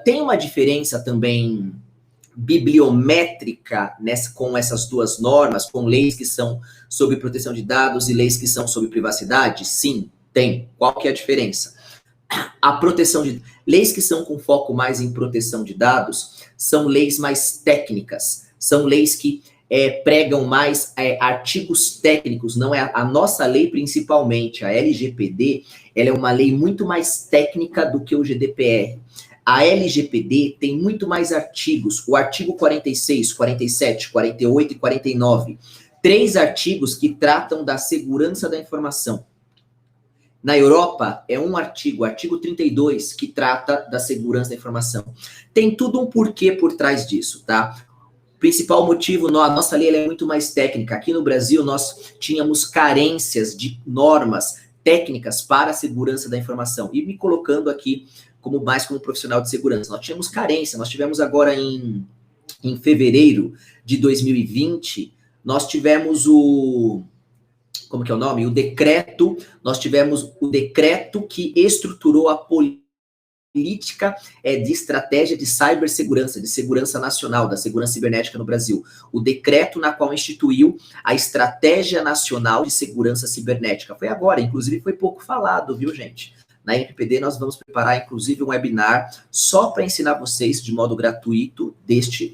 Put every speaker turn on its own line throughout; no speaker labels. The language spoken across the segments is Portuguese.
Tem uma diferença também bibliométrica com essas duas normas, com leis que são sobre proteção de dados e leis que são sobre privacidade? Sim, tem. Qual que é a diferença? A proteção de leis que são com foco mais em proteção de dados são leis mais técnicas, são leis que pregam mais artigos técnicos, não é a nossa lei principalmente, a LGPD, ela é uma lei muito mais técnica do que o GDPR. A LGPD tem muito mais artigos, o artigo 46, 47, 48 e 49, 3 artigos que tratam da segurança da informação. Na Europa, é um artigo, o artigo 32, que trata da segurança da informação. Tem tudo um porquê por trás disso, tá? O principal motivo, a nossa lei é muito mais técnica. Aqui no Brasil, nós tínhamos carências de normas técnicas para a segurança da informação. E me colocando aqui como profissional de segurança. Nós tínhamos carência, nós tivemos agora em fevereiro de 2020, nós tivemos como que é o nome? O decreto, nós tivemos o decreto que estruturou a política de estratégia de cibersegurança, de segurança nacional, da segurança cibernética no Brasil. O decreto na qual instituiu a Estratégia Nacional de Segurança Cibernética. Foi agora, inclusive foi pouco falado, viu, gente? Na NPD nós vamos preparar, inclusive, um webinar só para ensinar vocês de modo gratuito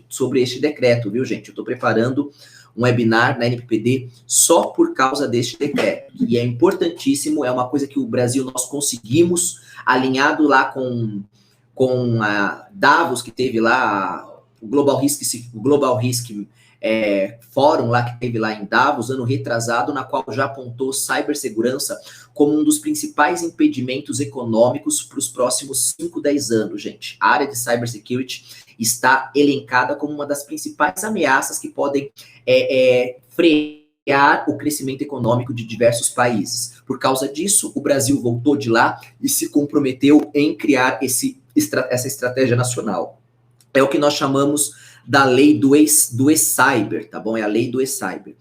sobre este decreto, viu, gente? Eu estou preparando um webinar na NPD só por causa deste decreto, que é importantíssimo, é uma coisa que o Brasil nós conseguimos, alinhado lá com a Davos, que teve lá, o Global Risk Fórum lá que teve lá em Davos, ano retrasado, na qual já apontou cibersegurança como um dos principais impedimentos econômicos para os próximos 5, 10 anos, gente. A área de cybersecurity está elencada como uma das principais ameaças que podem frear o crescimento econômico de diversos países. Por causa disso, o Brasil voltou de lá e se comprometeu em criar essa estratégia nacional. É o que nós chamamos da lei do e-cyber, tá bom? É a lei do e-cyber.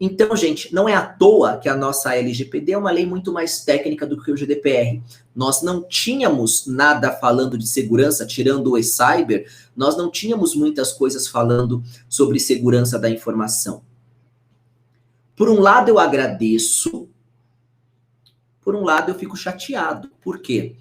Então, gente, não é à toa que a nossa LGPD é uma lei muito mais técnica do que o GDPR. Nós não tínhamos nada falando de segurança, tirando o e-cyber, nós não tínhamos muitas coisas falando sobre segurança da informação. Por um lado, eu agradeço, por um lado, eu fico chateado. Por quê?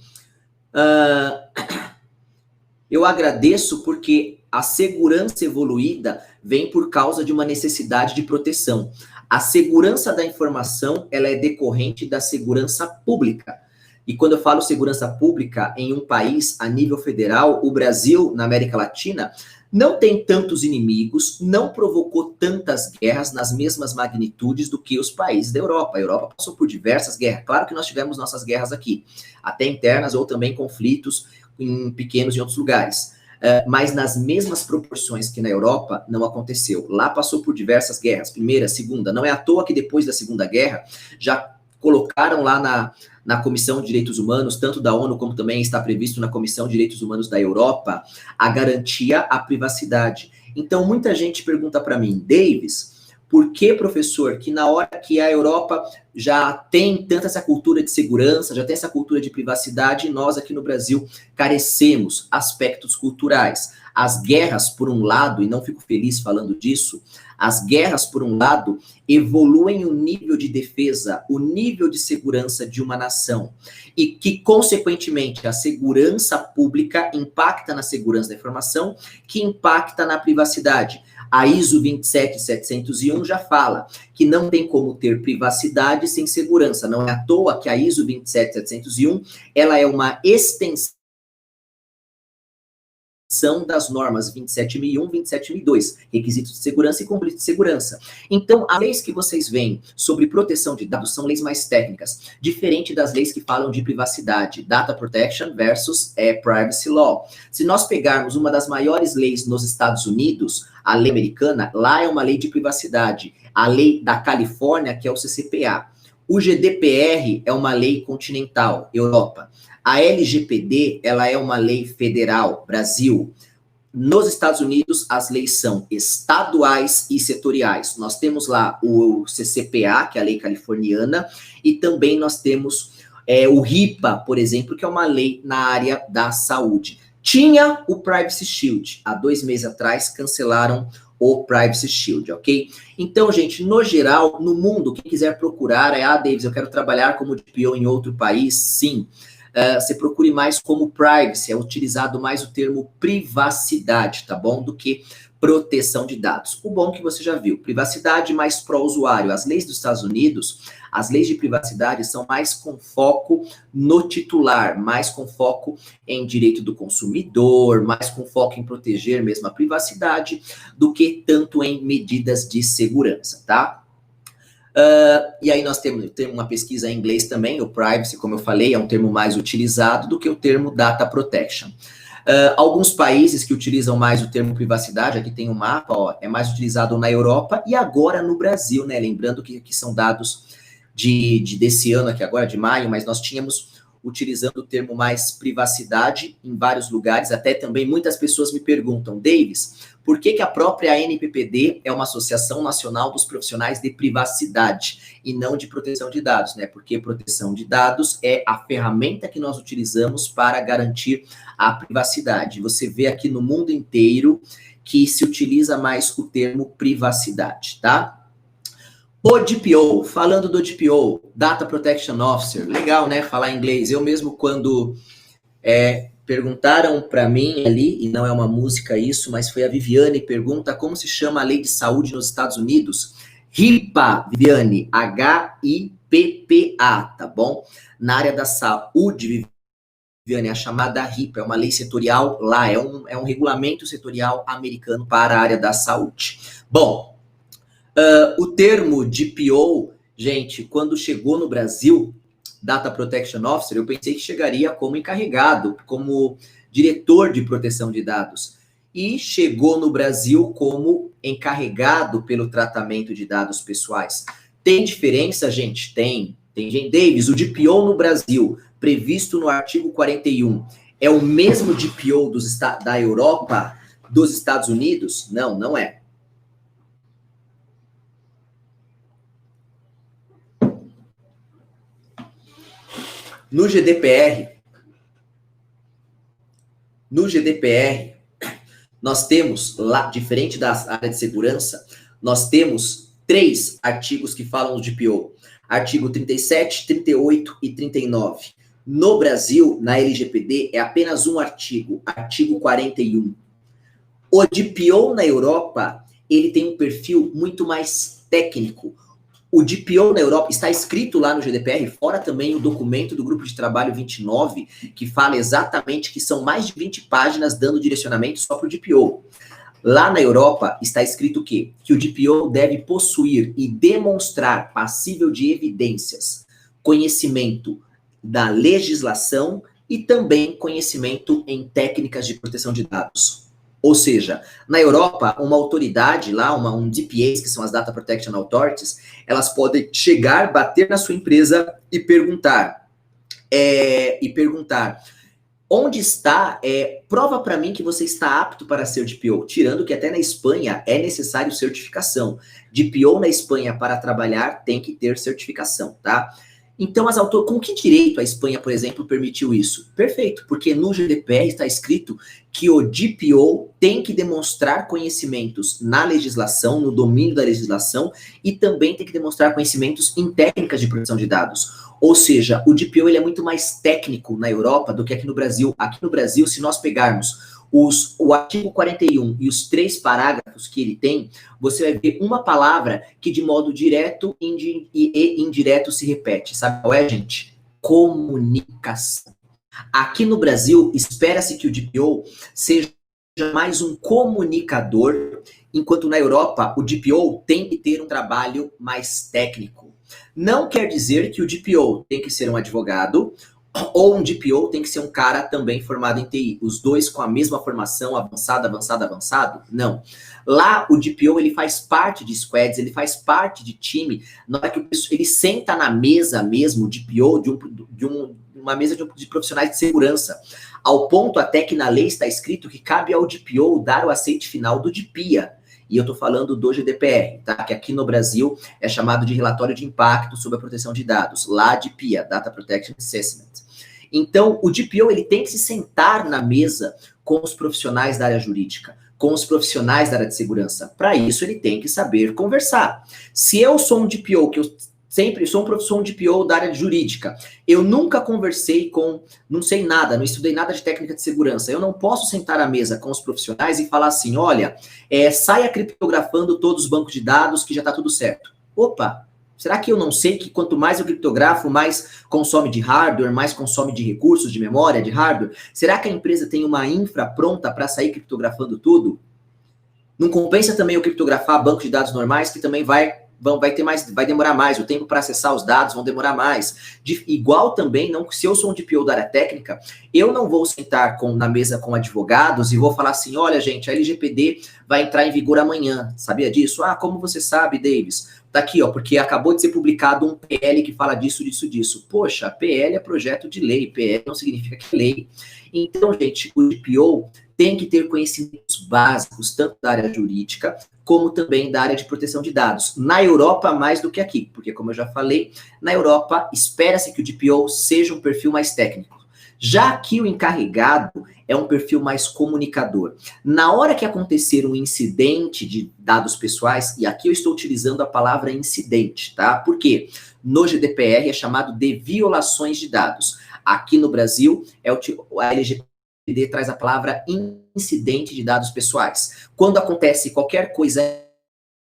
Eu agradeço porque a segurança evoluída vem por causa de uma necessidade de proteção. A segurança da informação, ela é decorrente da segurança pública. E quando eu falo segurança pública em um país a nível federal, o Brasil, na América Latina, não tem tantos inimigos, não provocou tantas guerras nas mesmas magnitudes do que os países da Europa. A Europa passou por diversas guerras. Claro que nós tivemos nossas guerras aqui, até internas ou também conflitos pequenos em outros lugares. Mas nas mesmas proporções que na Europa, não aconteceu. Lá passou por diversas guerras, primeira, segunda. Não é à toa que depois da Segunda Guerra, já colocaram lá na Comissão de Direitos Humanos, tanto da ONU como também está previsto na Comissão de Direitos Humanos da Europa, a garantia à privacidade. Então, muita gente pergunta para mim, Davis, por que, professor, que na hora que a Europa já tem tanta essa cultura de segurança, já tem essa cultura de privacidade, nós aqui no Brasil carecemos aspectos culturais? As guerras, por um lado, e não fico feliz falando disso, as guerras, por um lado, evoluem o nível de defesa, o nível de segurança de uma nação, e que, consequentemente, a segurança pública impacta na segurança da informação, que impacta na privacidade. A ISO 27701 já fala que não tem como ter privacidade sem segurança. Não é à toa que a ISO 27701, ela é uma extensão das normas 27001, 27002, requisitos de segurança e conflito de segurança. Então, as leis que vocês veem sobre proteção de dados são leis mais técnicas, diferente das leis que falam de privacidade, data protection versus privacy law. Se nós pegarmos uma das maiores leis nos Estados Unidos, a lei americana, lá é uma lei de privacidade. A lei da Califórnia, que é o CCPA. O GDPR é uma lei continental, Europa. A LGPD, ela é uma lei federal, Brasil. Nos Estados Unidos, as leis são estaduais e setoriais. Nós temos lá o CCPA, que é a lei californiana, e também nós temos o RIPA, por exemplo, que é uma lei na área da saúde. Tinha o Privacy Shield. Há 2 meses atrás, cancelaram o Privacy Shield, ok? Então, gente, no geral, no mundo, quem quiser procurar Davis, eu quero trabalhar como DPO em outro país, sim. Você procure mais como privacy, é utilizado mais o termo privacidade, tá bom? Do que proteção de dados. O bom que você já viu, privacidade mais pró-usuário. As leis dos Estados Unidos, as leis de privacidade são mais com foco no titular, mais com foco em direito do consumidor, mais com foco em proteger mesmo a privacidade, do que tanto em medidas de segurança, tá? E aí nós temos uma pesquisa em inglês também, o privacy, como eu falei, é um termo mais utilizado do que o termo data protection. Alguns países que utilizam mais o termo privacidade, aqui tem um mapa, ó, é mais utilizado na Europa e agora no Brasil, né? Lembrando que são dados desse ano aqui agora, de maio, mas nós tínhamos utilizando o termo mais privacidade em vários lugares, até também muitas pessoas me perguntam, Davis, por que a própria ANPPD é uma Associação Nacional dos Profissionais de Privacidade e não de proteção de dados, né? Porque proteção de dados é a ferramenta que nós utilizamos para garantir a privacidade. Você vê aqui no mundo inteiro que se utiliza mais o termo privacidade, tá? O DPO, falando do DPO, Data Protection Officer, legal, né? Falar inglês. Eu mesmo, quando perguntaram para mim ali, e não é uma música isso, mas foi a Viviane, pergunta como se chama a lei de saúde nos Estados Unidos. HIPAA, Viviane, HIPPA, tá bom? Na área da saúde, Viviane, a chamada HIPAA, é uma lei setorial lá, é um regulamento setorial americano para a área da saúde. Bom, o termo DPO, gente, quando chegou no Brasil, Data Protection Officer, eu pensei que chegaria como encarregado, como diretor de proteção de dados. E chegou no Brasil como encarregado pelo tratamento de dados pessoais. Tem diferença, gente? Tem. Gente, Davis, o DPO no Brasil, previsto no artigo 41, é o mesmo DPO da Europa, dos Estados Unidos? Não, não é. No GDPR, nós temos lá, diferente da área de segurança, nós temos 3 artigos que falam do DPO. Artigo 37, 38 e 39. No Brasil, na LGPD, é apenas um artigo, artigo 41. O DPO na Europa, ele tem um perfil muito mais técnico. O DPO na Europa está escrito lá no GDPR, fora também o documento do Grupo de Trabalho 29, que fala exatamente que são mais de 20 páginas dando direcionamento só para o DPO. Lá na Europa está escrito o quê? Que o DPO deve possuir e demonstrar passível de evidências, conhecimento da legislação e também conhecimento em técnicas de proteção de dados. Ou seja, na Europa, uma autoridade lá, um DPAs, que são as Data Protection Authorities, elas podem chegar, bater na sua empresa e perguntar, onde está, prova para mim que você está apto para ser DPO, tirando que até na Espanha é necessário certificação. DPO na Espanha para trabalhar tem que ter certificação, tá? Então, com que direito a Espanha, por exemplo, permitiu isso? Perfeito, porque no GDPR está escrito que o DPO tem que demonstrar conhecimentos na legislação, no domínio da legislação, e também tem que demonstrar conhecimentos em técnicas de proteção de dados. Ou seja, o DPO ele é muito mais técnico na Europa do que aqui no Brasil. Aqui no Brasil, se nós pegarmos o artigo 41 e os 3 parágrafos que ele tem, você vai ver uma palavra que de modo direto e indireto se repete. Sabe qual é, gente? Comunicação. Aqui no Brasil, espera-se que o DPO seja mais um comunicador, enquanto na Europa, o DPO tem que ter um trabalho mais técnico. Não quer dizer que o DPO tem que ser um advogado, ou um DPO tem que ser um cara também formado em TI. Os dois com a mesma formação, avançado? Não. Lá, o DPO, ele faz parte de squads, ele faz parte de time. Na hora que ele senta na mesa mesmo, o DPO, uma mesa de profissionais de segurança. Ao ponto até que na lei está escrito que cabe ao DPO dar o aceite final do DPIA. E eu estou falando do GDPR, tá? Que aqui no Brasil é chamado de relatório de impacto sobre a proteção de dados. Lá, DPIA, Data Protection Assessment. Então, o DPO ele tem que se sentar na mesa com os profissionais da área jurídica, com os profissionais da área de segurança. Para isso, ele tem que saber conversar. Se eu sou um DPO, que eu sempre sou um professor de DPO da área jurídica, eu nunca conversei com, não sei nada, não estudei nada de técnica de segurança, eu não posso sentar à mesa com os profissionais e falar assim, olha, saia criptografando todos os bancos de dados que já está tudo certo. Opa! Será que eu não sei que quanto mais eu criptografo, mais consome de hardware, mais consome de recursos, de memória, de hardware? Será que a empresa tem uma infra pronta para sair criptografando tudo? Não compensa também eu criptografar bancos de dados normais, que também vai demorar mais, o tempo para acessar os dados vão demorar mais. Igual também, não, se eu sou um DPO da área técnica, eu não vou sentar na mesa com advogados e vou falar assim, olha gente, a LGPD vai entrar em vigor amanhã, sabia disso? Ah, como você sabe, Davis? Tá aqui, ó, porque acabou de ser publicado um PL que fala disso. Poxa, PL é projeto de lei, PL não significa que é lei. Então, gente, o DPO tem que ter conhecimentos básicos, tanto da área jurídica, como também da área de proteção de dados. Na Europa, mais do que aqui, porque, como eu já falei, na Europa, espera-se que o DPO seja um perfil mais técnico. Já aqui, o encarregado é um perfil mais comunicador. Na hora que acontecer um incidente de dados pessoais, e aqui eu estou utilizando a palavra incidente, tá? Por quê? No GDPR é chamado de violações de dados. Aqui no Brasil, a LGPD traz a palavra incidente de dados pessoais. Quando acontece qualquer coisa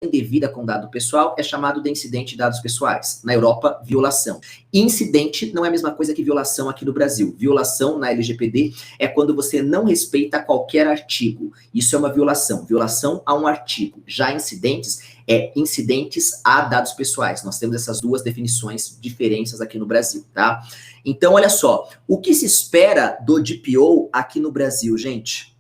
indevida com dado pessoal, é chamado de incidente de dados pessoais. Na Europa, violação. Incidente não é a mesma coisa que violação aqui no Brasil. Violação na LGPD é quando você não respeita qualquer artigo. Isso é uma violação. Violação a um artigo. Já incidentes incidentes a dados pessoais. Nós temos essas duas definições diferentes aqui no Brasil, tá? Então, olha só. O que se espera do DPO aqui no Brasil, gente?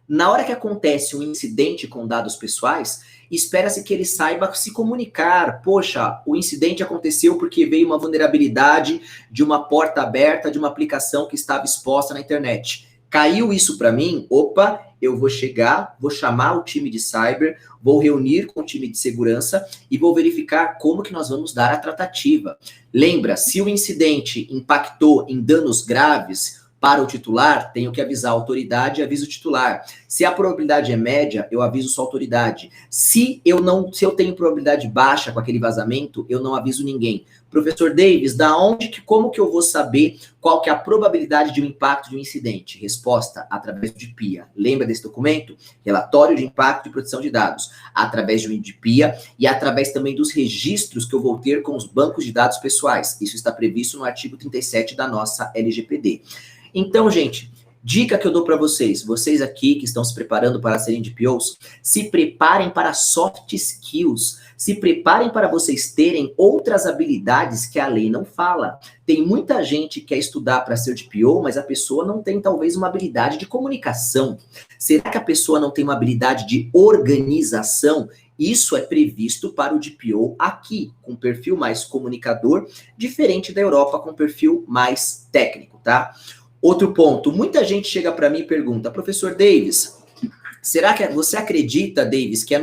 Na hora que acontece um incidente com dados pessoais, espera-se que ele saiba se comunicar. Poxa, o incidente aconteceu porque veio uma vulnerabilidade de uma porta aberta de uma aplicação que estava exposta na internet. Caiu isso para mim? Opa, eu vou chegar, vou chamar o time de cyber, vou reunir com o time de segurança e vou verificar como que nós vamos dar a tratativa. Lembra, se o incidente impactou em danos graves para o titular, tenho que avisar a autoridade e aviso o titular. Se a probabilidade é média, eu aviso sua autoridade. Se eu tenho probabilidade baixa com aquele vazamento, eu não aviso ninguém. Professor Davis, como que eu vou saber qual que é a probabilidade de um impacto de um incidente? Resposta, através de PIA. Lembra desse documento? Relatório de Impacto de Proteção de Dados. Através de um PIA e através também dos registros que eu vou ter com os bancos de dados pessoais. Isso está previsto no artigo 37 da nossa LGPD. Então, gente, dica que eu dou para vocês aqui que estão se preparando para serem DPOs, se preparem para soft skills, se preparem para vocês terem outras habilidades que a lei não fala. Tem muita gente que quer estudar para ser DPO, mas a pessoa não tem talvez uma habilidade de comunicação. Será que a pessoa não tem uma habilidade de organização? Isso é previsto para o DPO aqui, com perfil mais comunicador, diferente da Europa com perfil mais técnico, tá? Outro ponto, muita gente chega para mim e pergunta, professor Davis, será que você acredita, Davis, que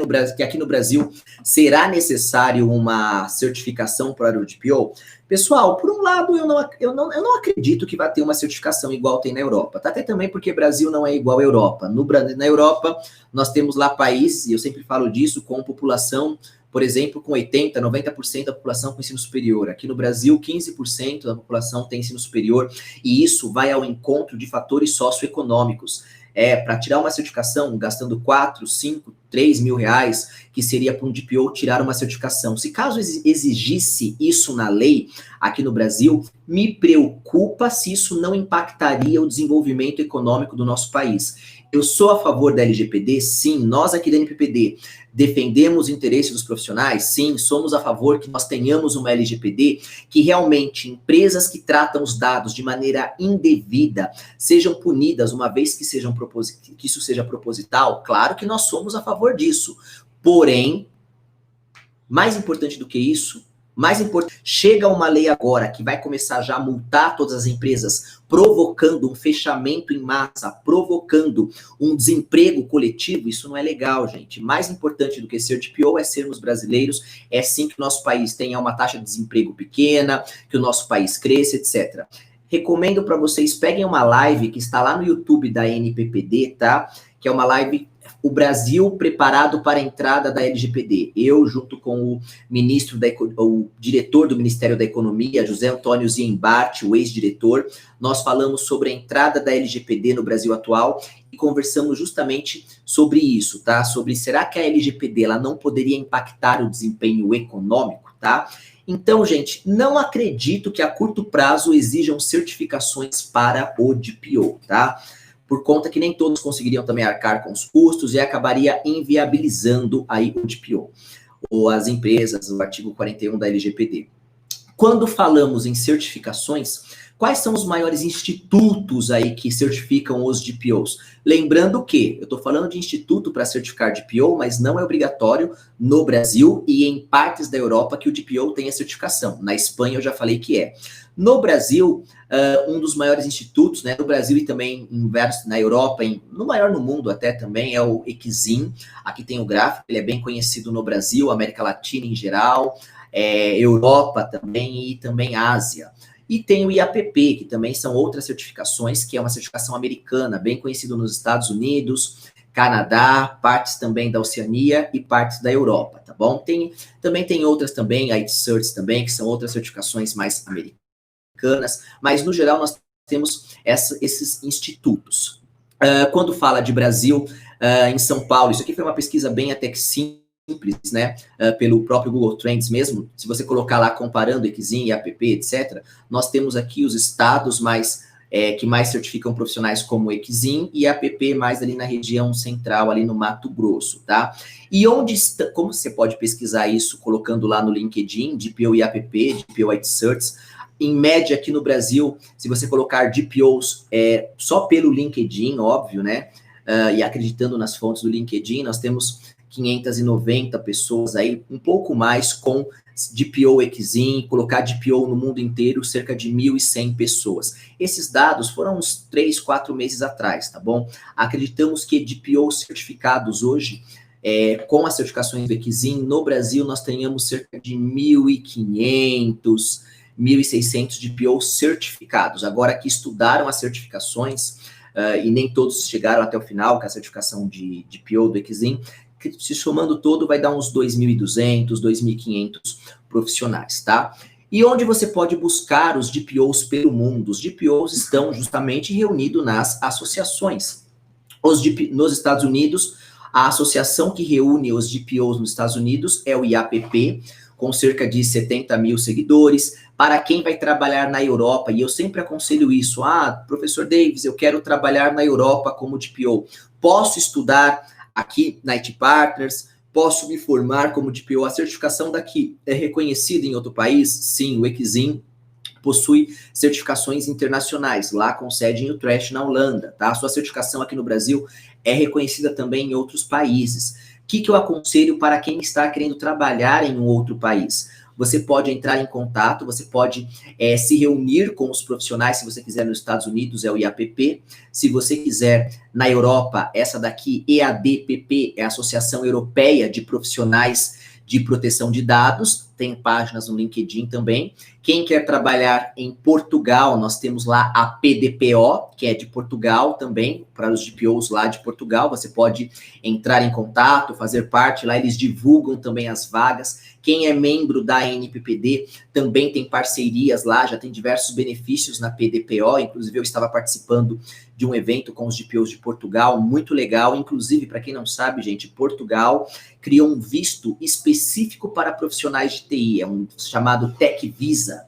aqui no Brasil será necessário uma certificação para o DPO? Pessoal, por um lado, eu não acredito que vai ter uma certificação igual tem na Europa, tá? Até também porque o Brasil não é igual à Europa. Na Europa, nós temos lá países, e eu sempre falo disso, com população, por exemplo, com 80%, 90% da população com ensino superior. Aqui no Brasil, 15% da população tem ensino superior, e isso vai ao encontro de fatores socioeconômicos. Para tirar uma certificação, gastando 4, 5, 3 mil reais, que seria para um DPO tirar uma certificação. Se caso exigisse isso na lei, aqui no Brasil, me preocupa se isso não impactaria o desenvolvimento econômico do nosso país. Eu sou a favor da LGPD? Sim. Nós aqui da NPPD defendemos os interesses dos profissionais? Sim. Somos a favor que nós tenhamos uma LGPD que realmente empresas que tratam os dados de maneira indevida sejam punidas, uma vez que isso seja proposital. Claro que nós somos a favor disso. Porém, mais importante do que isso, chega uma lei agora que vai começar já a multar todas as empresas, provocando um fechamento em massa, provocando um desemprego coletivo. Isso não é legal, gente. Mais importante do que ser DPO é sermos brasileiros, é sim que o nosso país tenha uma taxa de desemprego pequena, que o nosso país cresça, etc. recomendo para vocês, peguem uma live que está lá no YouTube da NPPD, tá? Que é uma live, o Brasil preparado para a entrada da LGPD. Eu, junto com o o diretor do Ministério da Economia, José Antônio Ziembart, o ex-diretor, nós falamos sobre a entrada da LGPD no Brasil atual e conversamos justamente sobre isso, tá? Sobre será que a LGPD ela não poderia impactar o desempenho econômico, tá? Então, gente, não acredito que a curto prazo exijam certificações para o DPO, tá? Por conta que nem todos conseguiriam também arcar com os custos e acabaria inviabilizando aí o DPO, ou as empresas, o artigo 41 da LGPD. Quando falamos em certificações, quais são os maiores institutos aí que certificam os DPOs? Lembrando que eu estou falando de instituto para certificar DPO, mas não é obrigatório no Brasil e em partes da Europa que o DPO tenha certificação. Na Espanha eu já falei que é. No Brasil, um dos maiores institutos, né, no Brasil e também na Europa, no maior no mundo até também, é o ECZIM. Aqui tem o gráfico, ele é bem conhecido no Brasil, América Latina em geral, Europa também e também Ásia. E tem o IAPP, que também são outras certificações, que é uma certificação americana, bem conhecido nos Estados Unidos, Canadá, partes também da Oceania e partes da Europa, tá bom? Também tem outras também, a ITcerts também, que são outras certificações mais americanas, mas no geral nós temos esses institutos. Quando fala de Brasil, em São Paulo, isso aqui foi uma pesquisa bem até que simples, né, pelo próprio Google Trends mesmo, se você colocar lá comparando ECZIM, IAPP, etc., nós temos aqui os estados que mais certificam profissionais como ECZIM e IAPP mais ali na região central, ali no Mato Grosso, tá? E como você pode pesquisar isso colocando lá no LinkedIn, DPO IAPP, DPO ITcerts, em média aqui no Brasil, se você colocar DPOs só pelo LinkedIn, óbvio, né, e acreditando nas fontes do LinkedIn, nós temos 590 pessoas aí, um pouco mais com DPO ECZIM, colocar DPO no mundo inteiro, cerca de 1.100 pessoas. Esses dados foram uns 3, 4 meses atrás, tá bom? Acreditamos que DPOs certificados hoje, com as certificações do ECZIM, no Brasil nós tenhamos cerca de 1.500, 1.600 DPOs certificados. Agora que estudaram as certificações, e nem todos chegaram até o final com a certificação de DPO do ECZIM, se somando todo, vai dar uns 2.200, 2.500 profissionais, tá? E onde você pode buscar os DPOs pelo mundo? Os DPOs estão justamente reunidos nas associações. Nos Estados Unidos, a associação que reúne os DPOs nos Estados Unidos é o IAPP, com cerca de 70 mil seguidores. Para quem vai trabalhar na Europa, e eu sempre aconselho isso, professor Davis, eu quero trabalhar na Europa como DPO. Posso estudar aqui na IT Partners, posso me formar como DPO. A certificação daqui é reconhecida em outro país? Sim, o ECZIM possui certificações internacionais, lá com sede em Utrecht, na Holanda, tá? A sua certificação aqui no Brasil é reconhecida também em outros países. O que eu aconselho para quem está querendo trabalhar em um outro país? Você pode entrar em contato, você pode se reunir com os profissionais, se você quiser nos Estados Unidos, é o IAPP. Se você quiser na Europa, essa daqui, EADPP, é a Associação Europeia de Profissionais de Proteção de Dados, tem páginas no LinkedIn também. Quem quer trabalhar em Portugal, nós temos lá a PDPO, que é de Portugal também, para os DPOs lá de Portugal, você pode entrar em contato, fazer parte, lá eles divulgam também as vagas. Quem é membro da NPPD também tem parcerias lá, já tem diversos benefícios na PDPO, inclusive eu estava participando de um evento com os DPOs de Portugal, muito legal, inclusive, para quem não sabe, gente, Portugal criou um visto específico para profissionais de TI, é um chamado Tech Visa,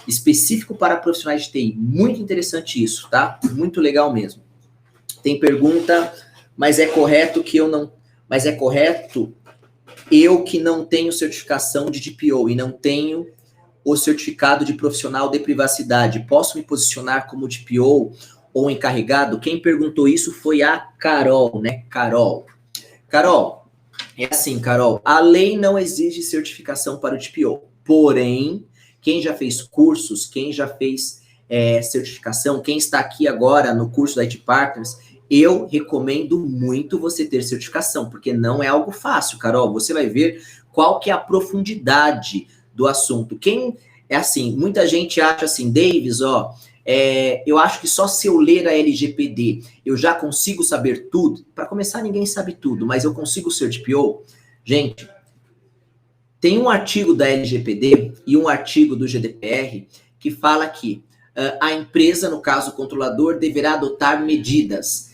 específico para profissionais de TI, muito interessante isso, tá? Muito legal mesmo. Tem pergunta, mas é correto eu que não tenho certificação de DPO e não tenho o certificado de profissional de privacidade, posso me posicionar como DPO ou encarregado? Quem perguntou isso foi a Carol, né? Carol, é assim, Carol, a lei não exige certificação para o DPO, porém, quem já fez cursos, quem já fez certificação, quem está aqui agora no curso da IT Partners, eu recomendo muito você ter certificação, porque não é algo fácil, Carol. Você vai ver qual que é a profundidade do assunto. Muita gente acha assim, Davis, Eu acho que só se eu ler a LGPD eu já consigo saber tudo. Para começar, ninguém sabe tudo, mas eu consigo ser DPO? Gente, tem um artigo da LGPD e um artigo do GDPR que fala que a empresa, no caso o controlador, deverá adotar medidas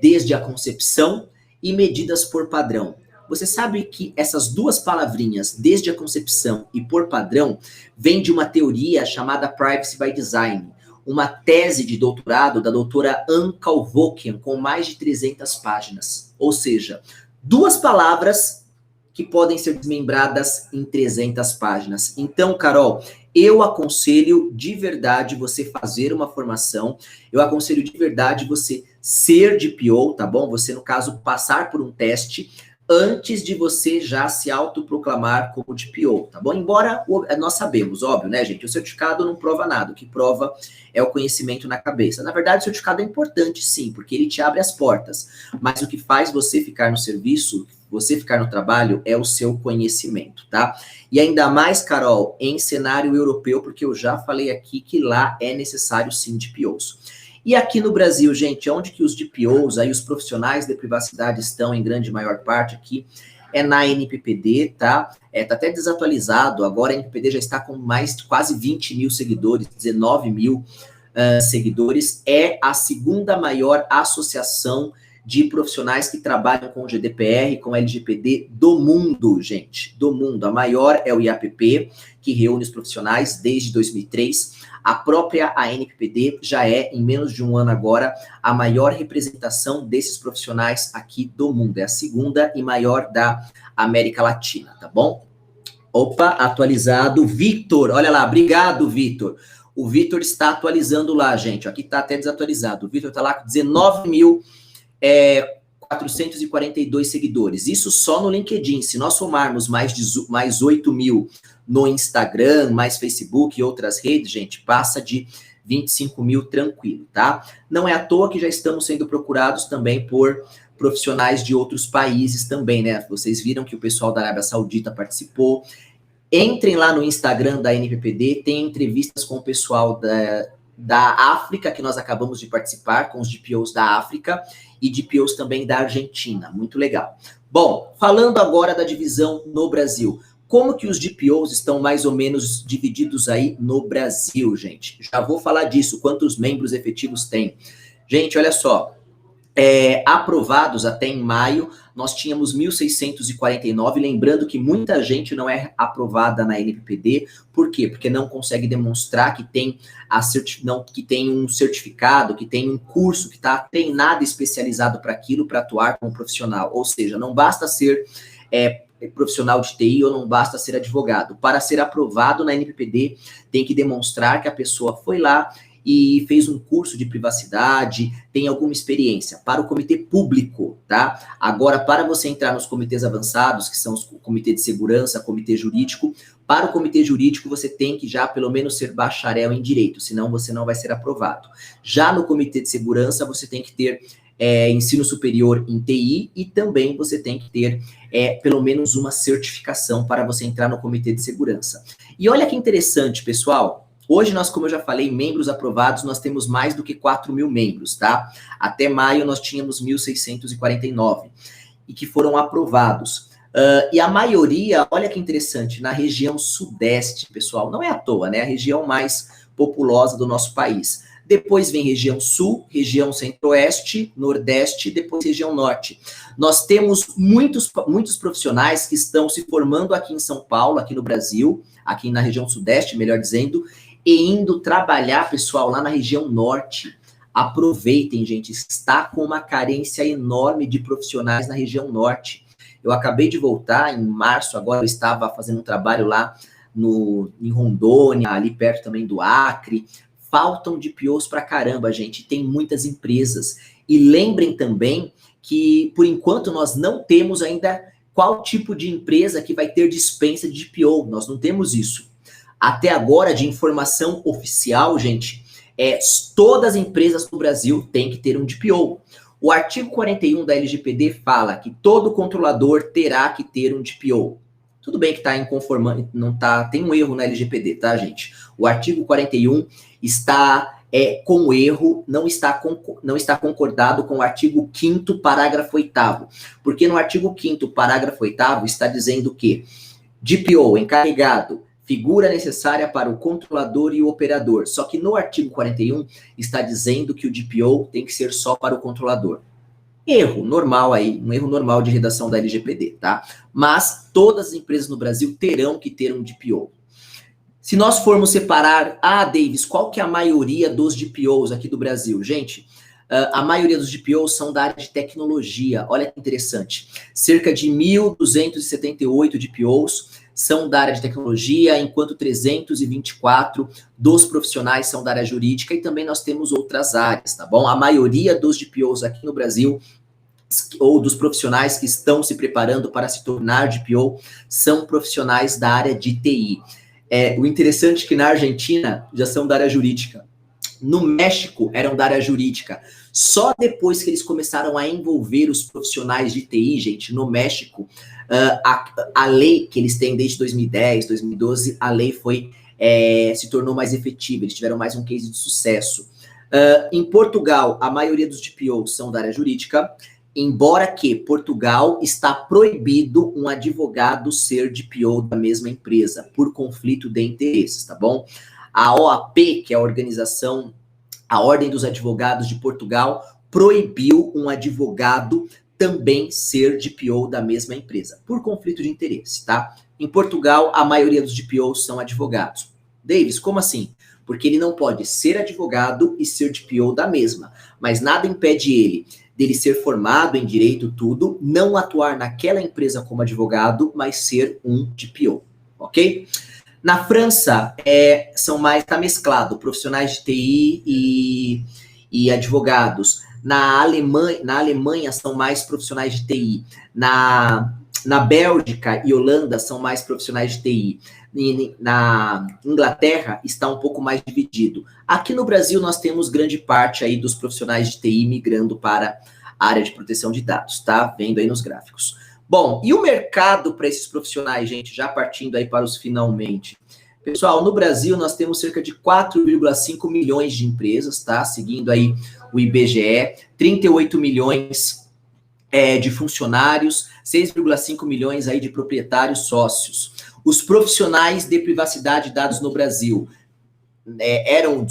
desde a concepção e medidas por padrão. Você sabe que essas duas palavrinhas, desde a concepção e por padrão, vem de uma teoria chamada Privacy by Design, uma tese de doutorado da doutora Ann Calvokian, com mais de 300 páginas. Ou seja, duas palavras que podem ser desmembradas em 300 páginas. Então, Carol, eu aconselho de verdade você fazer uma formação, eu aconselho de verdade você ser DPO, tá bom? Você, no caso, passar por um teste antes de você já se autoproclamar como DPO, tá bom? Embora nós sabemos, óbvio, né, gente? O certificado não prova nada, o que prova é o conhecimento na cabeça. Na verdade, o certificado é importante, sim, porque ele te abre as portas, mas o que faz você ficar no serviço, você ficar no trabalho, é o seu conhecimento, tá? E ainda mais, Carol, em cenário europeu, porque eu já falei aqui que lá é necessário, sim, DPOs. E aqui no Brasil, gente, onde que os DPOs, aí os profissionais de privacidade estão em grande maior parte aqui, é na NPPD, tá? Tá até desatualizado, agora a NPPD já está com mais de quase 20 mil seguidores, 19 mil seguidores, é a segunda maior associação de profissionais que trabalham com o GDPR, com o LGPD do mundo, gente, do mundo. A maior é o IAPP, que reúne os profissionais desde 2003, a própria ANPPD já é, em menos de um ano agora, a maior representação desses profissionais aqui do mundo. É a segunda e maior da América Latina, tá bom? Opa, atualizado. Vitor, olha lá, obrigado, Vitor. O Vitor está atualizando lá, gente. Aqui está até desatualizado. O Vitor está lá com 19.442 seguidores. Isso só no LinkedIn. Se nós somarmos mais 8 mil no Instagram, mais Facebook e outras redes, gente, passa de 25 mil tranquilo, tá? Não é à toa que já estamos sendo procurados também por profissionais de outros países também, né? Vocês viram que o pessoal da Arábia Saudita participou. Entrem lá no Instagram da NPPD, tem entrevistas com o pessoal da África, que nós acabamos de participar, com os DPOs da África e DPOs também da Argentina. Muito legal. Bom, falando agora da divisão no Brasil. Como que os DPOs estão mais ou menos divididos aí no Brasil, gente? Já vou falar disso, quantos membros efetivos tem. Gente, olha só, aprovados até em maio, nós tínhamos 1.649, lembrando que muita gente não é aprovada na NPPD, por quê? Porque não consegue demonstrar que tem, que tem um certificado, que tem um curso, que está treinado e especializado para aquilo, para atuar como profissional, ou seja, não basta ser profissional de TI ou não basta ser advogado. Para ser aprovado na NPPD, tem que demonstrar que a pessoa foi lá e fez um curso de privacidade, tem alguma experiência, para o comitê público, tá? Agora, para você entrar nos comitês avançados, que são os comitê de segurança, comitê jurídico, para o comitê jurídico você tem que já pelo menos ser bacharel em direito, senão você não vai ser aprovado. Já no comitê de segurança você tem que ter ensino superior em TI e também você tem que ter pelo menos uma certificação para você entrar no comitê de segurança. E olha que interessante, pessoal, hoje nós, como eu já falei, membros aprovados, nós temos mais do que 4 mil membros, tá? Até maio nós tínhamos 1.649 e que foram aprovados. E a maioria, olha que interessante, na região sudeste, pessoal, não é à toa, né? A região mais populosa do nosso país. Depois vem região sul, região centro-oeste, nordeste, depois região norte. Nós temos muitos profissionais que estão se formando aqui em São Paulo, aqui no Brasil, aqui na região sudeste, melhor dizendo, e indo trabalhar, pessoal, lá na região norte. Aproveitem, gente, está com uma carência enorme de profissionais na região norte. Eu acabei de voltar, em março, agora eu estava fazendo um trabalho lá em Rondônia, ali perto também do Acre. Faltam DPOs pra caramba, gente, tem muitas empresas. E lembrem também que, por enquanto, nós não temos ainda qual tipo de empresa que vai ter dispensa de DPO, nós não temos isso. Até agora, de informação oficial, gente, todas as empresas do Brasil têm que ter um DPO. O artigo 41 da LGPD fala que todo controlador terá que ter um DPO. Tudo bem que está inconformante, não tá, tem um erro na LGPD, tá, gente? O artigo 41 está com erro, não está concordado com o artigo 5º, parágrafo 8º. Porque no artigo 5º, parágrafo 8º, está dizendo que DPO, encarregado, figura necessária para o controlador e o operador. Só que no artigo 41 está dizendo que o DPO tem que ser só para o controlador. Erro normal aí, um erro normal de redação da LGPD, tá? Mas todas as empresas no Brasil terão que ter um DPO. Se nós formos separar, Davis, qual que é a maioria dos DPOs aqui do Brasil? Gente, a maioria dos DPOs são da área de tecnologia. Olha que interessante. Cerca de 1.278 DPOs são da área de tecnologia, enquanto 324 dos profissionais são da área jurídica, e também nós temos outras áreas, tá bom? A maioria dos DPOs aqui no Brasil, ou dos profissionais que estão se preparando para se tornar DPO, são profissionais da área de TI. O interessante é que na Argentina já são da área jurídica. No México eram da área jurídica. Só depois que eles começaram a envolver os profissionais de TI, gente, no México, a lei que eles têm desde 2010, 2012, a lei se tornou mais efetiva, eles tiveram mais um case de sucesso. Em Portugal, a maioria dos DPOs são da área jurídica, embora que Portugal está proibido um advogado ser DPO da mesma empresa, por conflito de interesses, tá bom? A OAP, que é a organização, a Ordem dos Advogados de Portugal, proibiu um advogado também ser DPO da mesma empresa, por conflito de interesse, tá? Em Portugal, a maioria dos DPOs são advogados. Davis, como assim? Porque ele não pode ser advogado e ser DPO da mesma, mas nada impede dele ser formado em direito, tudo, não atuar naquela empresa como advogado, mas ser um DPO, ok? Na França, tá mesclado, profissionais de TI e advogados. Na Alemanha são mais profissionais de TI. Na Bélgica e Holanda são mais profissionais de TI. Na Inglaterra está um pouco mais dividido. Aqui no Brasil nós temos grande parte aí dos profissionais de TI migrando para a área de proteção de dados, tá? Vendo aí nos gráficos. Bom, e o mercado para esses profissionais, gente, já partindo aí para os finalmente. Pessoal, no Brasil nós temos cerca de 4,5 milhões de empresas, tá? Seguindo aí o IBGE, 38 milhões de funcionários, 6,5 milhões aí de proprietários sócios. Os profissionais de privacidade de dados no Brasil eram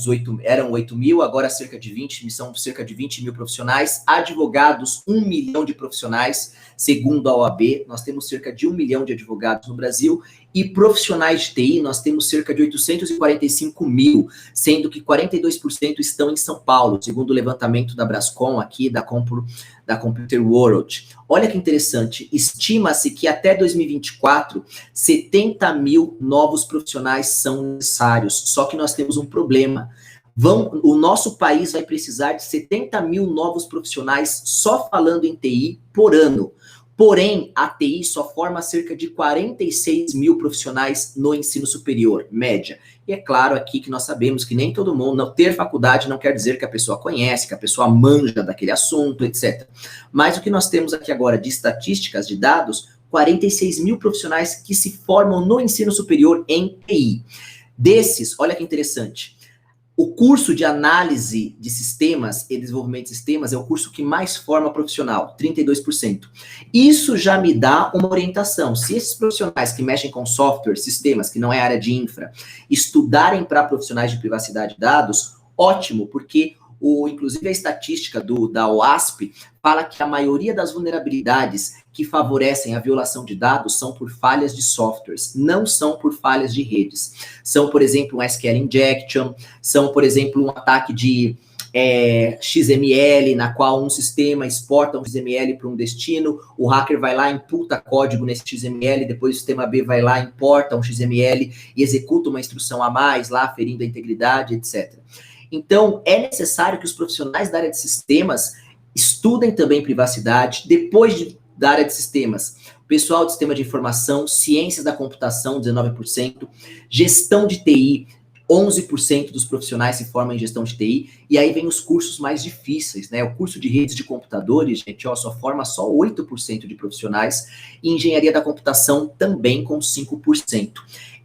8 mil, agora são cerca de 20 mil profissionais. Advogados, 1 milhão de profissionais, segundo a OAB. Nós temos cerca de 1 milhão de advogados no Brasil. E profissionais de TI, nós temos cerca de 845 mil, sendo que 42% estão em São Paulo, segundo o levantamento da Brascom aqui, da Computer World. Olha que interessante, estima-se que até 2024, 70 mil novos profissionais são necessários, só que nós temos um problema. O nosso país vai precisar de 70 mil novos profissionais só falando em TI por ano. Porém, a TI só forma cerca de 46 mil profissionais no ensino superior, média. E é claro aqui que nós sabemos que nem todo mundo, não ter faculdade não quer dizer que a pessoa conhece, que a pessoa manja daquele assunto, etc. Mas o que nós temos aqui agora de estatísticas, de dados, 46 mil profissionais que se formam no ensino superior em TI. Desses, olha que interessante, o curso de análise de sistemas e desenvolvimento de sistemas é o curso que mais forma profissional, 32%. Isso já me dá uma orientação. Se esses profissionais que mexem com software, sistemas, que não é área de infra, estudarem para profissionais de privacidade de dados, ótimo, porque inclusive a estatística da OASP fala que a maioria das vulnerabilidades que favorecem a violação de dados são por falhas de softwares, não são por falhas de redes. São, por exemplo, um SQL injection, são, por exemplo, um ataque de XML, na qual um sistema exporta um XML para um destino, o hacker vai lá, imputa código nesse XML, depois o sistema B vai lá, importa um XML e executa uma instrução a mais lá, ferindo a integridade, etc. Então, é necessário que os profissionais da área de sistemas estudem também privacidade, depois da área de sistemas, pessoal de sistema de informação, ciências da computação, 19%, gestão de TI, 11% dos profissionais se formam em gestão de TI, e aí vem os cursos mais difíceis, né? O curso de redes de computadores, gente, só forma só 8% de profissionais, e engenharia da computação também com 5%.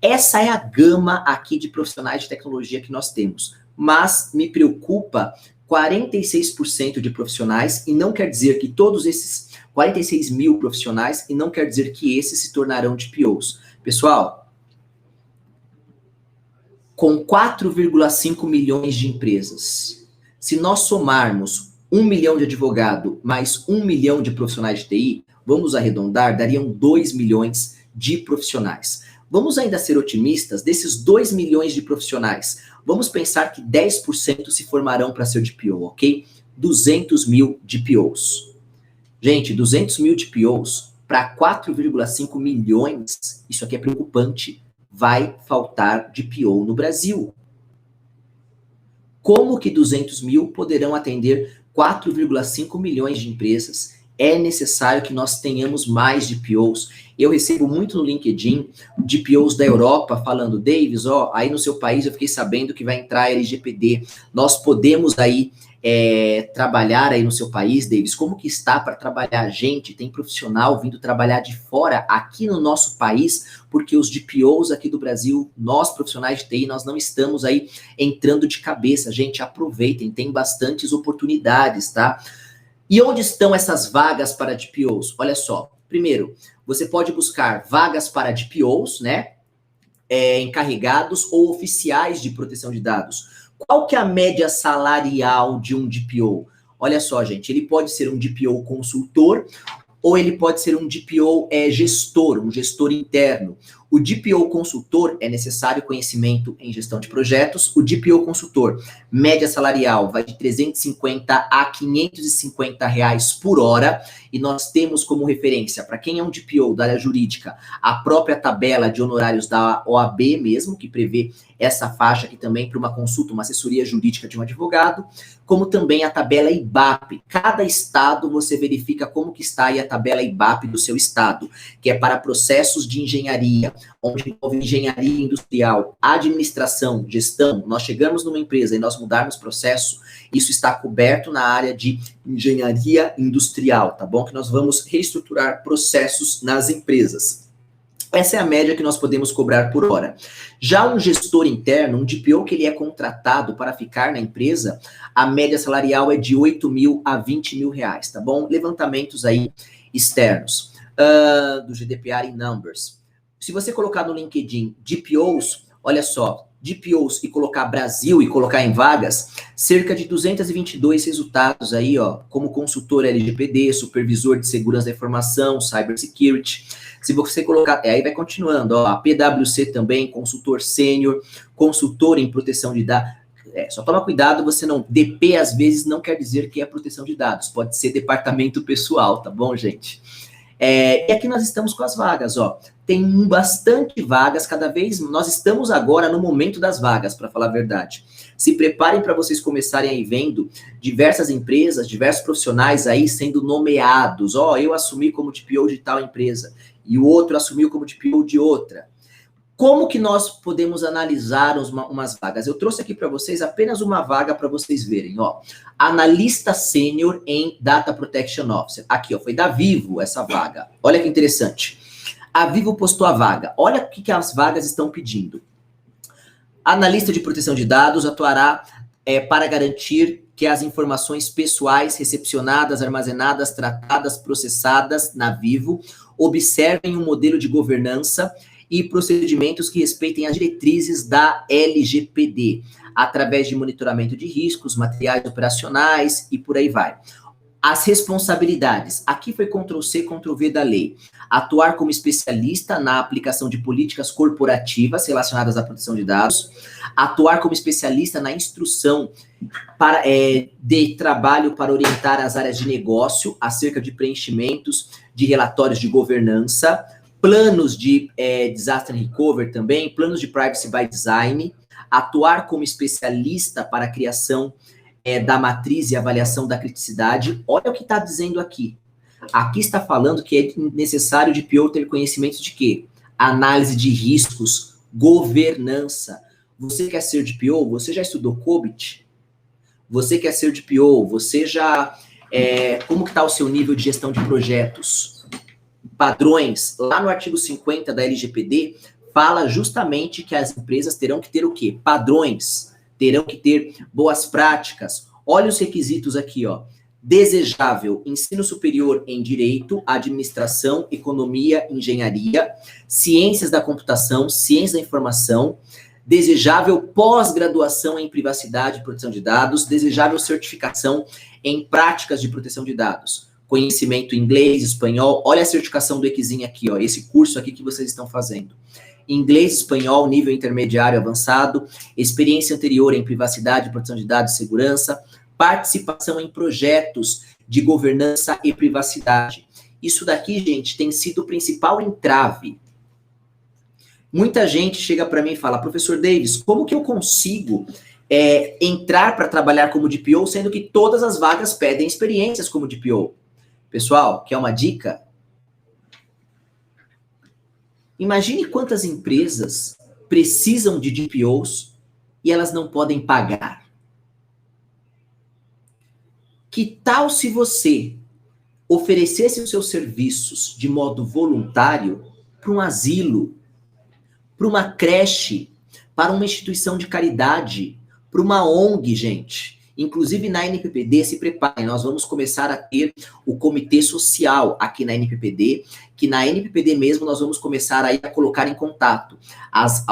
Essa é a gama aqui de profissionais de tecnologia que nós temos. mas me preocupa 46% de profissionais, e não quer dizer que todos esses 46 mil profissionais, e não quer dizer que esses se tornarão DPOs. Pessoal, com 4,5 milhões de empresas, se nós somarmos 1 milhão de advogado mais 1 milhão de profissionais de TI, vamos arredondar, dariam 2 milhões de profissionais. Vamos ainda ser otimistas, desses 2 milhões de profissionais, vamos pensar que 10% se formarão para ser DPO, ok? 200 mil DPOs. Gente, 200 mil DPOs para 4,5 milhões, isso aqui é preocupante. Vai faltar DPO no Brasil. Como que 200 mil poderão atender 4,5 milhões de empresas? É necessário que nós tenhamos mais DPOs. Eu recebo muito no LinkedIn DPOs da Europa falando, Davis, ó, aí no seu país eu fiquei sabendo que vai entrar LGPD. Nós podemos aí trabalhar aí no seu país, Davis? Como que está para trabalhar? Gente, tem profissional vindo trabalhar de fora aqui no nosso país, porque os DPOs aqui do Brasil, nós profissionais de TI, nós não estamos aí entrando de cabeça. Gente, aproveitem, tem bastantes oportunidades, tá? E onde estão essas vagas para DPOs? Olha só, primeiro, você pode buscar vagas para DPOs, né? Encarregados ou oficiais de proteção de dados. Qual que é a média salarial de um DPO? Olha só, gente, ele pode ser um DPO consultor ou ele pode ser um DPO gestor, um gestor interno. O DPO consultor é necessário conhecimento em gestão de projetos. O DPO consultor, média salarial, vai de 350 a 550 reais por hora. E nós temos como referência, para quem é um DPO da área jurídica, a própria tabela de honorários da OAB mesmo, que prevê essa faixa aqui também para uma consulta, uma assessoria jurídica de um advogado, como também a tabela IBAP. Cada estado você verifica como que está aí a tabela IBAP do seu estado, que é para processos de engenharia, onde envolve engenharia industrial, administração, gestão. Nós chegamos numa empresa e nós mudarmos processo, isso está coberto na área de engenharia industrial, tá bom? Que nós vamos reestruturar processos nas empresas. Essa é a média que nós podemos cobrar por hora. Já um gestor interno, um DPO que ele é contratado para ficar na empresa, a média salarial é de 8 mil a 20 mil reais, tá bom? Levantamentos aí externos do GDPR em Numbers. Se você colocar no LinkedIn DPOs, olha só, DPOs e colocar Brasil e colocar em vagas, cerca de 222 resultados aí, ó, como consultor LGPD, supervisor de segurança da informação, cybersecurity. Se você colocar, aí vai continuando, ó, a PwC também, consultor sênior, consultor em proteção de dados. Só toma cuidado, você não, DP às vezes não quer dizer que é proteção de dados, pode ser departamento pessoal, tá bom, gente? E aqui nós estamos com as vagas, ó. Tem bastante vagas, cada vez, nós estamos agora no momento das vagas, para falar a verdade. Se preparem para vocês começarem aí vendo diversas empresas, diversos profissionais aí sendo nomeados. Ó, eu assumi como DPO de tal empresa, e o outro assumiu como DPO de outra. Como que nós podemos analisar umas vagas? Eu trouxe aqui para vocês apenas uma vaga para vocês verem, ó. Analista sênior em Data Protection Officer. Aqui, ó, foi da Vivo essa vaga. Olha que interessante. A Vivo postou a vaga. Olha o que as vagas estão pedindo. Analista de proteção de dados atuará para garantir que as informações pessoais recepcionadas, armazenadas, tratadas, processadas na Vivo observem um modelo de governança e procedimentos que respeitem as diretrizes da LGPD, através de monitoramento de riscos, materiais operacionais e por aí vai. As responsabilidades. Aqui foi Ctrl+C, Ctrl+V da lei. Atuar como especialista na aplicação de políticas corporativas relacionadas à proteção de dados. Atuar como especialista na instrução de trabalho para orientar as áreas de negócio acerca de preenchimentos de relatórios de governança. Planos de disaster recovery também. Planos de privacy by design. Atuar como especialista para a criação da matriz e avaliação da criticidade. Olha o que está dizendo aqui. Aqui está falando que é necessário de DPO ter conhecimento de quê? Análise de riscos, governança. Você quer ser DPO? Você já estudou COBIT? Você quer ser DPO? Você já... como que está o seu nível de gestão de projetos? Padrões. Lá no artigo 50 da LGPD, fala justamente que as empresas terão que ter o quê? Padrões. terão que ter boas práticas. Olha os requisitos aqui, ó. Desejável, ensino superior em Direito, Administração, Economia, Engenharia, Ciências da Computação, Ciências da Informação, desejável pós-graduação em Privacidade e Proteção de Dados, desejável certificação em Práticas de Proteção de Dados, conhecimento em inglês, espanhol, olha a certificação do EQZIN aqui, ó, esse curso aqui que vocês estão fazendo. Inglês, espanhol, nível intermediário avançado, experiência anterior em privacidade, proteção de dados e segurança, participação em projetos de governança e privacidade. Isso daqui, gente, tem sido o principal entrave. Muita gente chega para mim e fala, professor Davis, como que eu consigo entrar para trabalhar como DPO, sendo que todas as vagas pedem experiências como DPO? Pessoal, quer uma dica? Imagine quantas empresas precisam de DPOs e elas não podem pagar. Que tal se você oferecesse os seus serviços de modo voluntário para um asilo, para uma creche, para uma instituição de caridade, para uma ONG, gente? Inclusive na NPPD, se preparem, nós vamos começar a ter o comitê social aqui na NPPD, que na NPPD mesmo nós vamos começar aí a colocar em contato as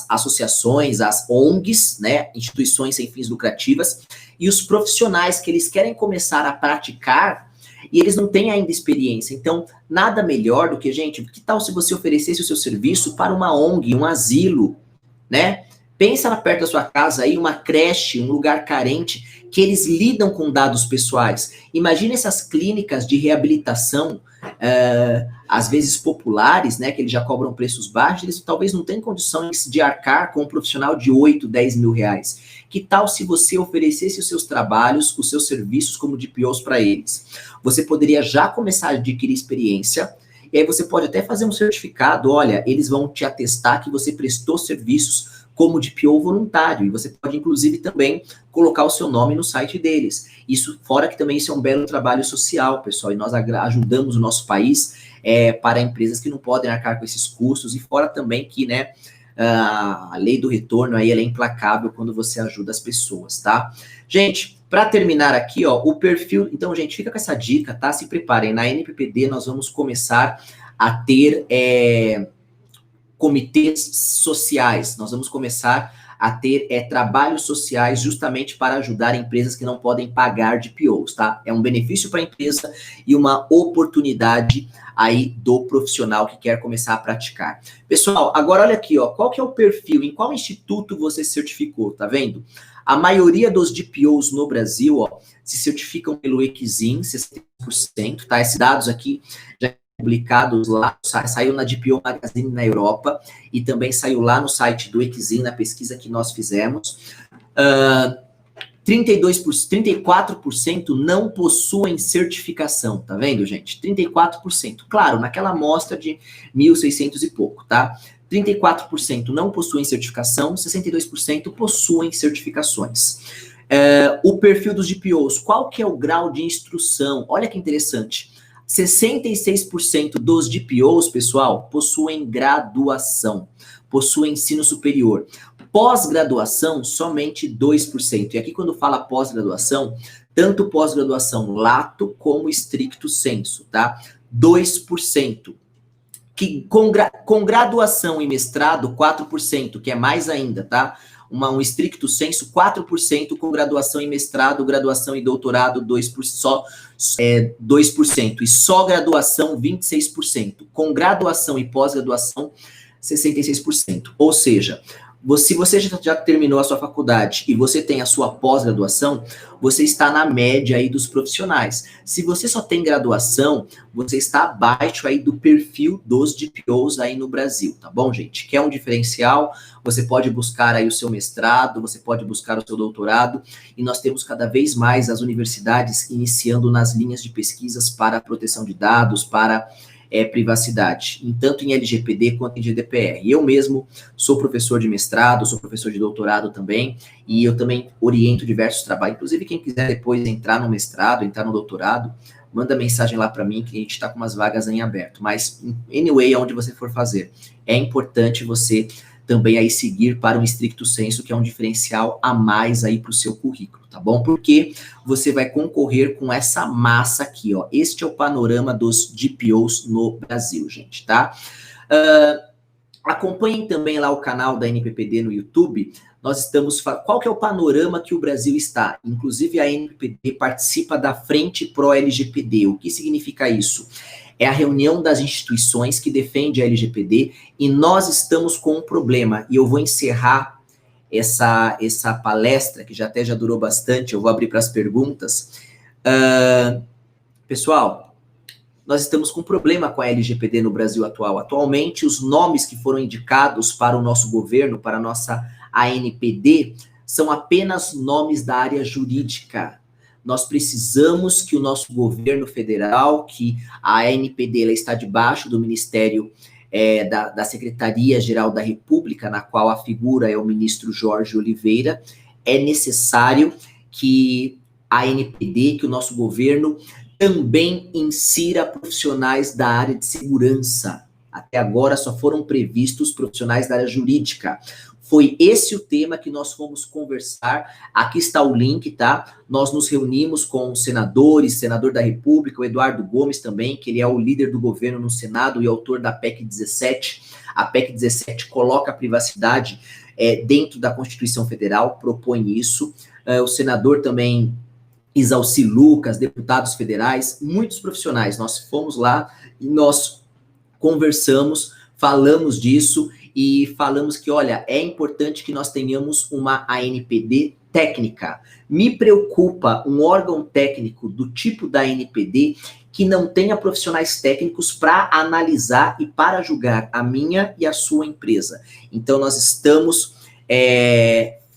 associações, as ONGs, né, instituições sem fins lucrativas, e os profissionais que eles querem começar a praticar e eles não têm ainda experiência. Então, nada melhor do que, gente, que tal se você oferecesse o seu serviço para uma ONG, um asilo, né? Pensa lá perto da sua casa aí, uma creche, um lugar carente, que eles lidam com dados pessoais. Imagina essas clínicas de reabilitação, às vezes populares, né, que eles já cobram preços baixos, eles talvez não tenham condições de arcar com um profissional de 8, 10 mil reais. Que tal se você oferecesse os seus trabalhos, os seus serviços como DPOs para eles? Você poderia já começar a adquirir experiência, e aí você pode até fazer um certificado, olha, eles vão te atestar que você prestou serviços como DPO voluntário, e você pode, inclusive, também colocar o seu nome no site deles. Isso, fora que também isso é um belo trabalho social, pessoal, e nós ajudamos o nosso país para empresas que não podem arcar com esses custos, e fora também que, né, a lei do retorno aí, ela é implacável quando você ajuda as pessoas, tá? Gente, para terminar aqui, ó, o perfil... Então, gente, fica com essa dica, tá? Se preparem, na NPPD nós vamos começar a ter... comitês sociais, nós vamos começar a ter trabalhos sociais justamente para ajudar empresas que não podem pagar DPOs, tá? É um benefício para a empresa e uma oportunidade aí do profissional que quer começar a praticar. Pessoal, agora olha aqui, ó, qual que é o perfil, em qual instituto você se certificou, tá vendo? A maioria dos DPOs no Brasil, ó, se certificam pelo EQZIN, 60%, tá? Esses dados aqui já publicados lá, saiu na DPO Magazine na Europa e também saiu lá no site do EQZIN, na pesquisa que nós fizemos. 34% não possuem certificação, tá vendo, gente? 34%. Claro, naquela amostra de 1.600 e pouco, tá? 34% não possuem certificação, 62% possuem certificações. O perfil dos DPOs, qual que é o grau de instrução? Olha que interessante. 66% dos DPOs, pessoal, possuem graduação, possuem ensino superior. Pós-graduação, somente 2%. E aqui, quando fala pós-graduação, tanto pós-graduação lato como stricto sensu, tá? 2%. Que com graduação e mestrado, 4%, que é mais ainda, tá? Um stricto sensu, 4%, com graduação e mestrado, graduação e doutorado, 2%, 2%, e só graduação, 26%, com graduação e pós-graduação, 66%. Ou seja, se você já terminou a sua faculdade e você tem a sua pós-graduação, você está na média aí dos profissionais. Se você só tem graduação, você está abaixo aí do perfil dos DPOs aí no Brasil, tá bom, gente? Quer um diferencial? Você pode buscar aí o seu mestrado, você pode buscar o seu doutorado, e nós temos cada vez mais as universidades iniciando nas linhas de pesquisas para a proteção de dados, para privacidade, tanto em LGPD quanto em GDPR. Eu mesmo sou professor de mestrado, sou professor de doutorado também, e eu também oriento diversos trabalhos. Inclusive, quem quiser depois entrar no mestrado, entrar no doutorado, manda mensagem lá para mim, que a gente está com umas vagas em aberto. Mas, anyway, aonde você for fazer, é importante você também aí seguir para o stricto sensu, que é um diferencial a mais aí para o seu currículo, tá bom? Porque você vai concorrer com essa massa aqui, ó. Este é o panorama dos DPOs no Brasil, gente, tá? Acompanhem também lá o canal da NPPD no YouTube. Nós estamos... Qual que é o panorama que o Brasil está? Inclusive, a NPPD participa da Frente Pró-LGPD. O que significa isso? É a reunião das instituições que defende a LGPD e nós estamos com um problema. E eu vou encerrar essa palestra, que já durou bastante, eu vou abrir para as perguntas. Pessoal, nós estamos com um problema com a LGPD no Brasil atual. Atualmente, os nomes que foram indicados para o nosso governo, para a nossa ANPD, são apenas nomes da área jurídica. Nós precisamos que o nosso governo federal, que a ANPD ela está debaixo do Ministério da Secretaria-Geral da República, na qual a figura é o ministro Jorge Oliveira, é necessário que a ANPD, que o nosso governo, também insira profissionais da área de segurança. Até agora só foram previstos profissionais da área jurídica. Foi esse o tema que nós fomos conversar. Aqui está o link, tá? Nós nos reunimos com senadores, senador da República, o Eduardo Gomes também, que ele é o líder do governo no Senado e autor da PEC 17. A PEC 17 coloca a privacidade dentro da Constituição Federal, propõe isso. O senador também, Isalci Lucas, deputados federais, muitos profissionais. Nós fomos lá e nós conversamos, falamos disso, e falamos que, olha, é importante que nós tenhamos uma ANPD técnica. Me preocupa um órgão técnico do tipo da ANPD que não tenha profissionais técnicos para analisar e para julgar a minha e a sua empresa. Então, nós estamos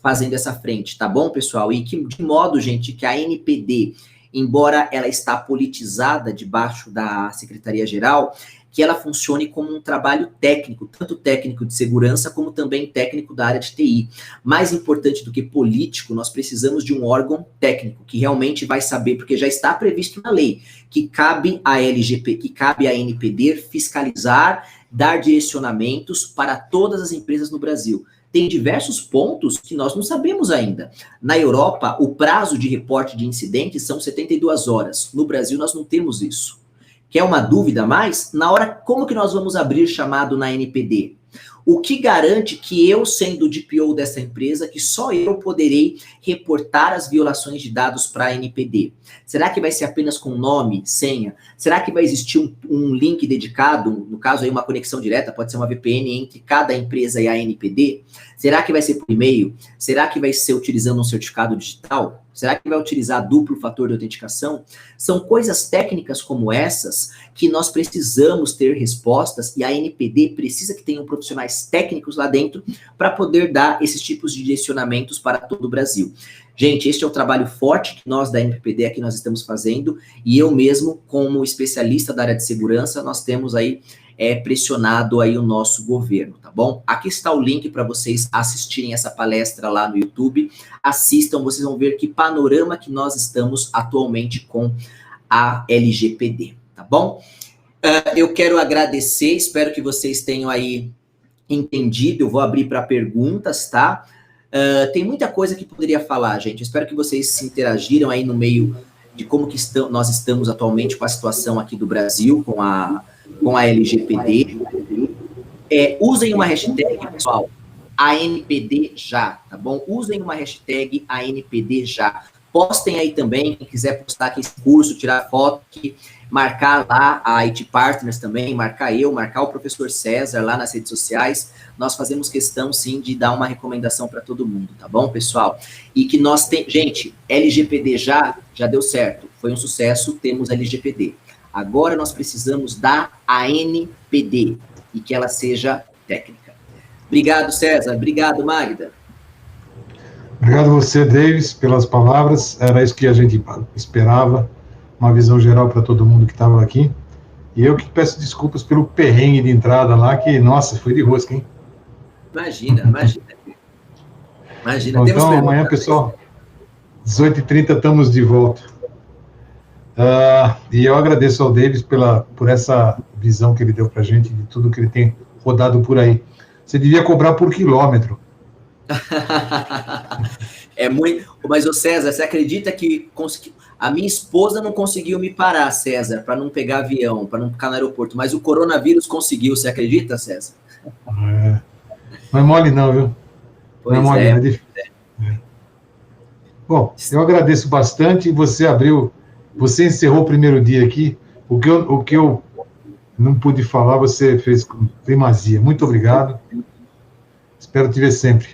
fazendo essa frente, tá bom, pessoal? E que, de modo, gente, que a ANPD, embora ela está politizada debaixo da Secretaria-Geral, que ela funcione como um trabalho técnico, tanto técnico de segurança, como também técnico da área de TI. Mais importante do que político, nós precisamos de um órgão técnico, que realmente vai saber, porque já está previsto na lei, que cabe à ANPD fiscalizar, dar direcionamentos para todas as empresas no Brasil. Tem diversos pontos que nós não sabemos ainda. Na Europa, o prazo de reporte de incidentes são 72 horas. No Brasil, nós não temos isso. Quer uma dúvida a mais? Na hora, como que nós vamos abrir chamado na NPD? O que garante que eu, sendo o DPO dessa empresa, que só eu poderei reportar as violações de dados para a NPD? Será que vai ser apenas com nome, senha? Será que vai existir um link dedicado, no caso aí uma conexão direta, pode ser uma VPN entre cada empresa e a NPD? Será que vai ser por e-mail? Será que vai ser utilizando um certificado digital? Será que vai utilizar duplo fator de autenticação? São coisas técnicas como essas que nós precisamos ter respostas e a NPD precisa que tenham profissionais técnicos lá dentro para poder dar esses tipos de direcionamentos para todo o Brasil. Gente, este é o trabalho forte que nós da NPPD aqui nós estamos fazendo e eu mesmo, como especialista da área de segurança, nós temos aí pressionado aí o nosso governo, tá bom? Aqui está o link para vocês assistirem essa palestra lá no YouTube. Assistam, vocês vão ver que panorama que nós estamos atualmente com a LGPD, tá bom? Eu quero agradecer, espero que vocês tenham aí entendido, eu vou abrir para perguntas, tá? Tem muita coisa que poderia falar, gente, eu espero que vocês se interagiram aí no meio de como que nós estamos atualmente com a situação aqui do Brasil, com a LGPD. Usem uma hashtag, pessoal, ANPD já, tá bom? Usem uma hashtag ANPD já. Postem aí também, quem quiser postar aqui esse curso, tirar foto, marcar lá a IT Partners também, marcar eu, marcar o professor César lá nas redes sociais. Nós fazemos questão, sim, de dar uma recomendação para todo mundo, tá bom, pessoal? E que nós gente, LGPD já deu certo, foi um sucesso, temos LGPD. Agora nós precisamos da ANPD e que ela seja técnica. Obrigado, César. Obrigado, Magda.
Obrigado a você, Davis, pelas palavras. Era isso que a gente esperava, uma visão geral para todo mundo que estava aqui. E eu que peço desculpas pelo perrengue de entrada lá, que, nossa, foi de rosca, hein?
Imagina.
Bom, então, amanhã, pessoal, 18h30, estamos de volta. E eu agradeço ao Davis por essa visão que ele deu para a gente, de tudo que ele tem rodado por aí. Você devia cobrar por quilômetro.
É muito. Mas, ô César, você acredita que a minha esposa não conseguiu me parar, César, para não pegar avião, para não ficar no aeroporto, mas o coronavírus conseguiu, você acredita, César?
Não é mole não, viu?
Pois
não é mole,
é.
não é difícil. Bom, eu agradeço bastante. Você encerrou o primeiro dia aqui. O que eu não pude falar, você fez com primazia. Muito obrigado. Espero te ver sempre.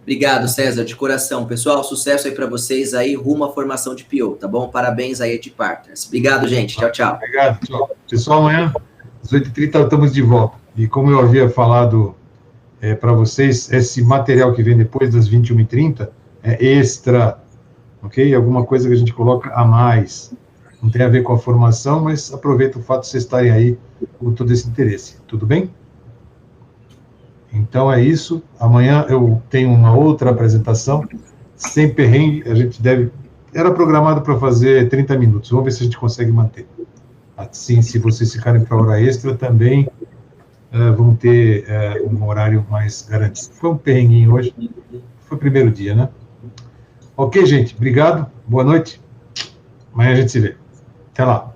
Obrigado, César, de coração. Pessoal, sucesso aí para vocês aí, rumo à formação de PO, tá bom? Parabéns aí, Ed Partners. Obrigado, gente. Tchau, tchau.
Obrigado, tchau. Pessoal, amanhã, às 8h30, estamos de volta. E como eu havia falado para vocês, esse material que vem depois das 21h30 é extra, ok? Alguma coisa que a gente coloca a mais. Não tem a ver com a formação, mas aproveita o fato de vocês estarem aí com todo esse interesse. Tudo bem? Então é isso. Amanhã eu tenho uma outra apresentação, sem perrengue. A gente era programado para fazer 30 minutos. Vamos ver se a gente consegue manter. Assim, se vocês ficarem para hora extra, também vão ter um horário mais garantido. Foi um perrenguinho hoje. Foi o primeiro dia, né? Ok, gente. Obrigado. Boa noite. Amanhã a gente se vê. Até lá.